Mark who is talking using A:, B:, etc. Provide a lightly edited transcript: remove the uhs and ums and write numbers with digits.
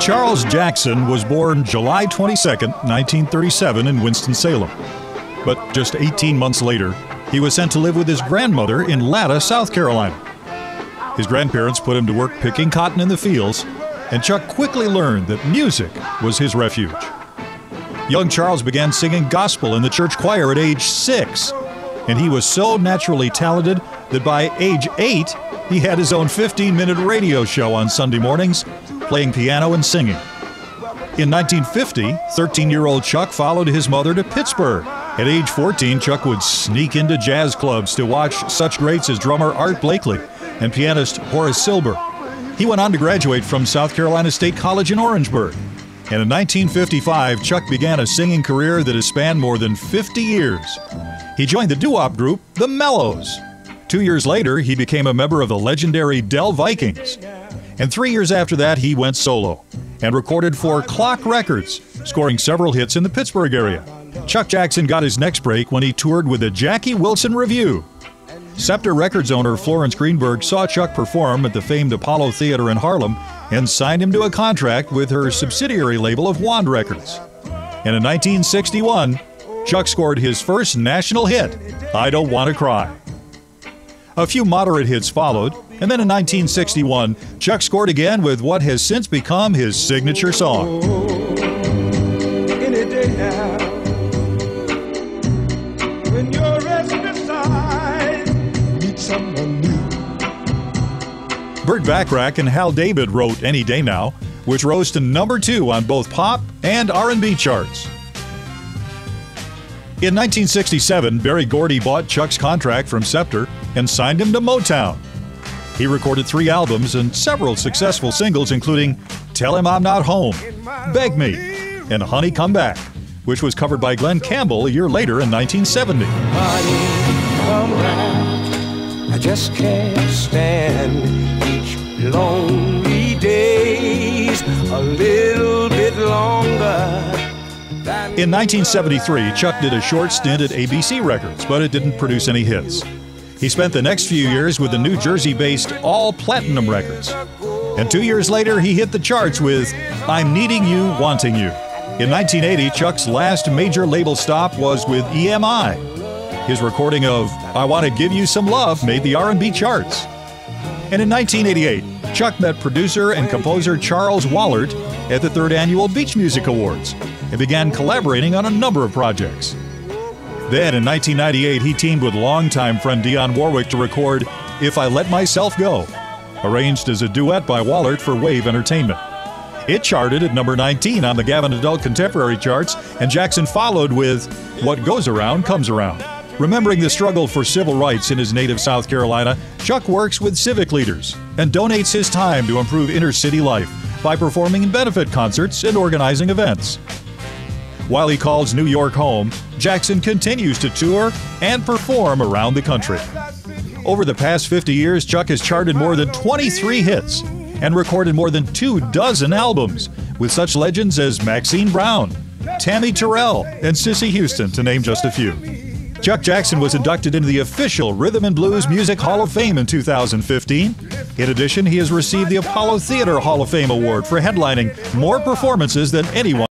A: Charles Jackson was born July 22, 1937 in Winston-Salem. But just 18 months later, he was sent to live with his grandmother in Latta, South Carolina. His grandparents put him to work picking cotton in the fields, and Chuck quickly learned that music was his refuge. Young Charles began singing gospel in the church choir at age 6, and he was so naturally talented that by age 8, he had his own 15-minute radio show on Sunday mornings, playing piano and singing. In 1950, 13-year-old Chuck followed his mother to Pittsburgh. At age 14, Chuck would sneak into jazz clubs to watch such greats as drummer Art Blakely and pianist Horace Silver. He went on to graduate from South Carolina State College in Orangeburg. And in 1955, Chuck began a singing career that has spanned more than 50 years. He joined the doo-wop group, the Mellows. 2 years later, he became a member of the legendary Dell Vikings. And 3 years after that, he went solo and recorded for Clock Records, scoring several hits in the Pittsburgh area. Chuck Jackson got his next break when he toured with the Jackie Wilson Revue. Scepter Records owner Florence Greenberg saw Chuck perform at the famed Apollo Theater in Harlem and signed him to a contract with her subsidiary label of Wand Records. And in 1961, Chuck scored his first national hit, I Don't Want to Cry. A few moderate hits followed, and then in 1961, Chuck scored again with what has since become his signature song.
B: Any day now, when you're resting aside, meet someone new.
A: Burt Bacharach and Hal David wrote Any Day Now, which rose to number 2 on both pop and R&B charts. In 1967, Berry Gordy bought Chuck's contract from Scepter and signed him to Motown. He recorded 3 albums and several successful singles, including Tell Him I'm Not Home, Beg Me, and Honey Come Back, which was covered by Glenn Campbell a year later in 1970.
B: Honey, come back. I just can't stand each lonely days a little bit longer.
A: In 1973, Chuck did a short stint at ABC Records, but it didn't produce any hits. He spent the next few years with the New Jersey-based All Platinum Records. And 2 years later, he hit the charts with I'm Needing You, Wanting You. In 1980, Chuck's last major label stop was with EMI. His recording of I Want to Give You Some Love made the R&B charts. And in 1988, Chuck met producer and composer Charles Wallert at the 3rd Annual Beach Music Awards and began collaborating on a number of projects. Then in 1998, he teamed with longtime friend Dionne Warwick to record If I Let Myself Go, arranged as a duet by Wallert for Wave Entertainment. It charted at number 19 on the Gavin Adult Contemporary charts, and Jackson followed with What Goes Around Comes Around. Remembering the struggle for civil rights in his native South Carolina, Chuck works with civic leaders and donates his time to improve inner-city life by performing in benefit concerts and organizing events. While he calls New York home, Jackson continues to tour and perform around the country. Over the past 50 years, Chuck has charted more than 23 hits and recorded more than 24 albums with such legends as Maxine Brown, Tammy Terrell, and Cissy Houston, to name just a few. Chuck Jackson was inducted into the official Rhythm and Blues Music Hall of Fame in 2015. In addition, he has received the Apollo Theater Hall of Fame Award for headlining more performances than anyone.